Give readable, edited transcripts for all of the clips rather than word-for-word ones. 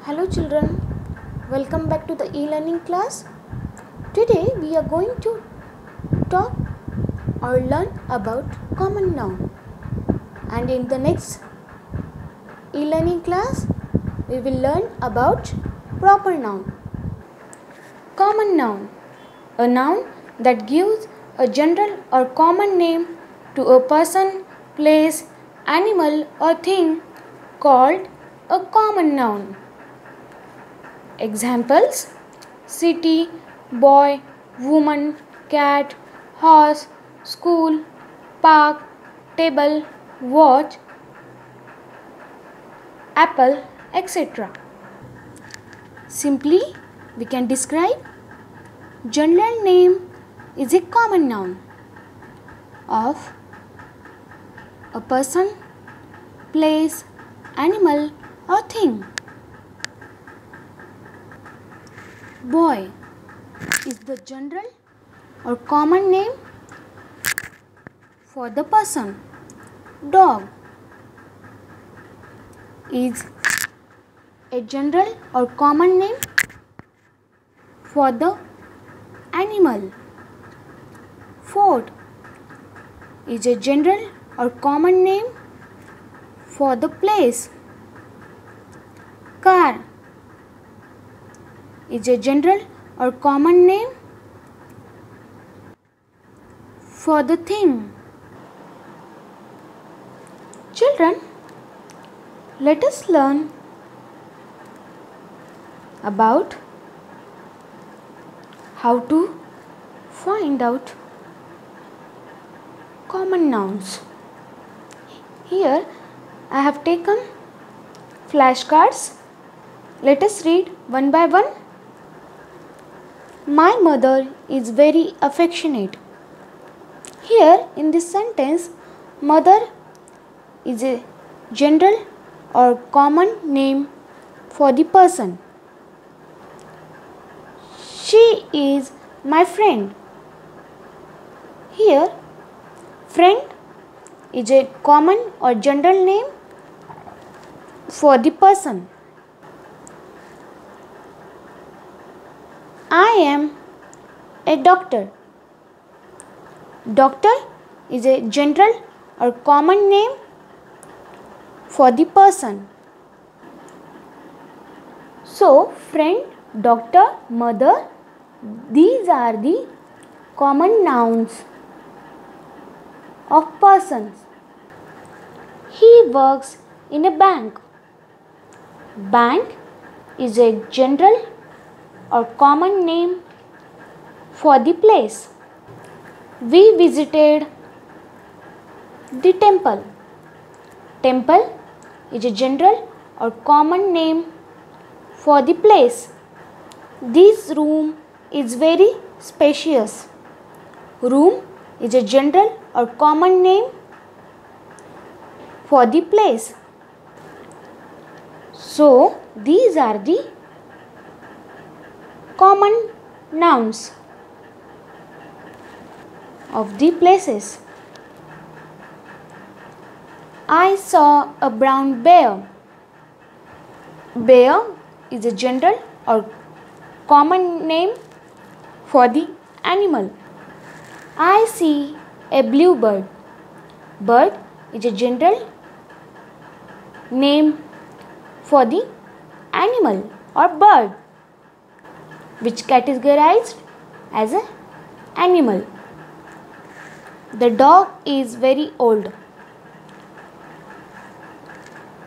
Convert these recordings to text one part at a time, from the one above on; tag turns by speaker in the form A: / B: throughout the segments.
A: Hello children, welcome back to the e-learning class. Today we are going to talk or learn about common noun. And in the next e-learning class, we will learn about proper noun. Common noun, a noun that gives a general or common name to a person, place, animal or thing called a common noun. Examples: city, boy, woman, cat, horse, school, park, table, watch, apple, etc. Simply, we can describe general name is a common noun of a person, place, animal or thing. Boy is the general or common name for the person. Dog is a general or common name for the animal. Fort is a general or common name for the place. Car is a general or common name for the thing. Children, let us learn about how to find out common nouns. Here I have taken flashcards. Let us read one by one. My mother is very affectionate. Here in this sentence, mother is a general or common name for the person. She is my friend. Here, friend is a common or general name for the person. I am a doctor. Doctor is a general or common name for the person. So, friend, doctor, mother, these are the common nouns of persons. He works in a bank. Bank is a general or common name for the place. We visited the temple. Temple is a general or common name for the place. This room is very spacious. Room is a general or common name for the place. So, these are the common nouns of the places. I saw a brown bear. Bear is a general or common name for the animal. I see a blue bird. Bird is a general name for the animal or bird, which categorized as an animal. The dog is very old.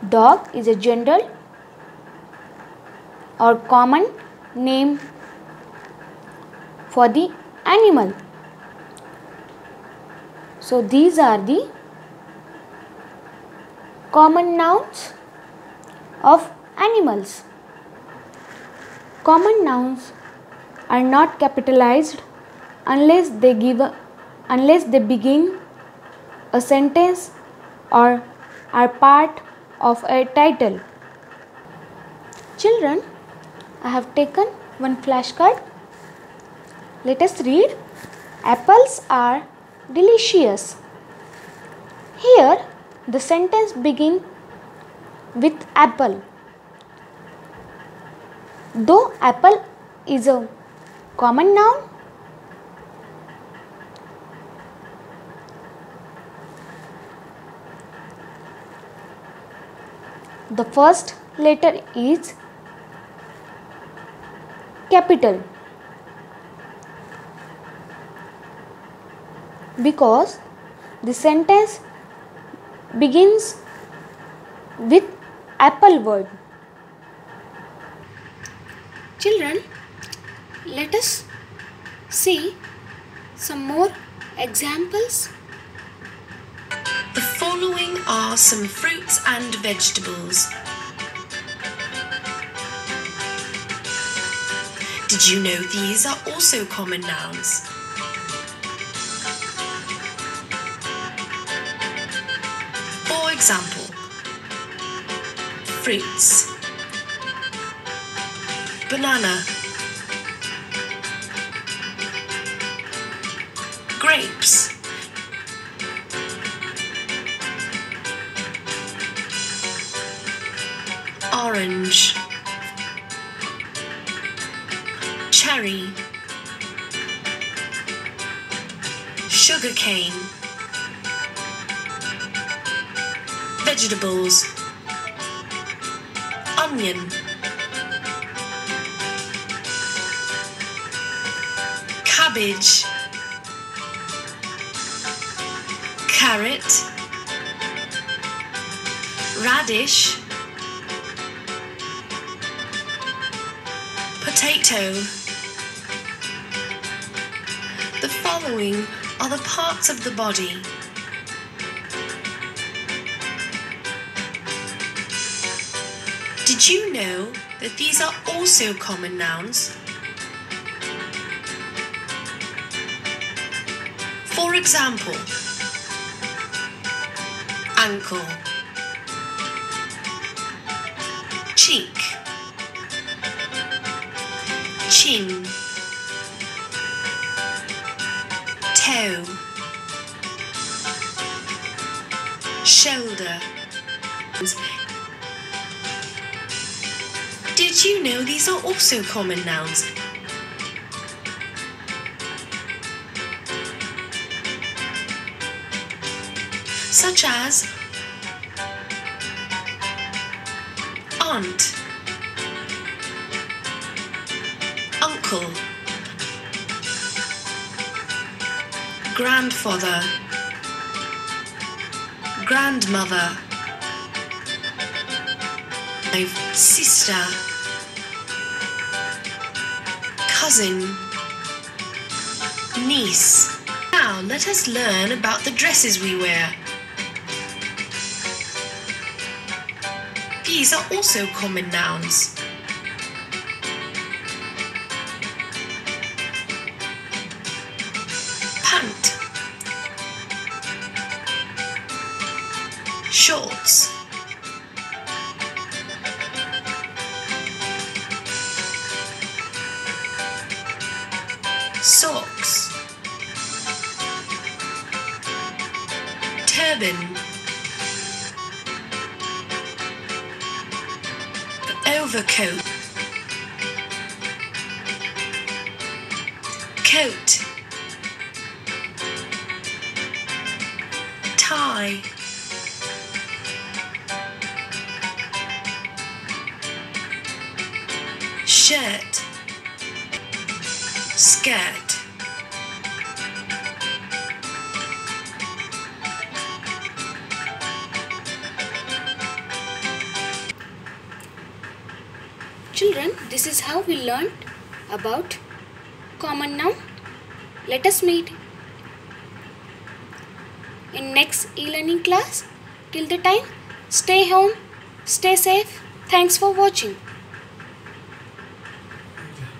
A: Dog is a general or common name for the animal. So these are the common nouns of animals. Common nouns are not capitalized unless they begin a sentence or are part of a title. Children, I have taken one flashcard. Let us read. Apples are delicious. Here the sentence begins with apple. Though apple is a common noun, the first letter is capital because the sentence begins with apple word. Children, let us see some more examples.
B: The following are some fruits and vegetables. Did you know these are also common nouns? For example, fruits, banana, grapes, orange, cherry, sugarcane, vegetables, onion, cabbage, carrot, radish, potato. The following are the parts of the body. Did you know that these are also common nouns? For example, ankle, cheek, chin, toe, shoulder. Did you know these are also common nouns? Such as aunt, uncle, grandfather, grandmother, sister, cousin, niece. Now let us learn about the dresses we wear. These are also common nouns. Pant, shorts, socks, turban, overcoat, coat, tie, shirt, skirt.
A: Children, this is how we learned about common noun. Let us meet in next e-learning class. Till the time, stay home, stay safe. Thanks for watching.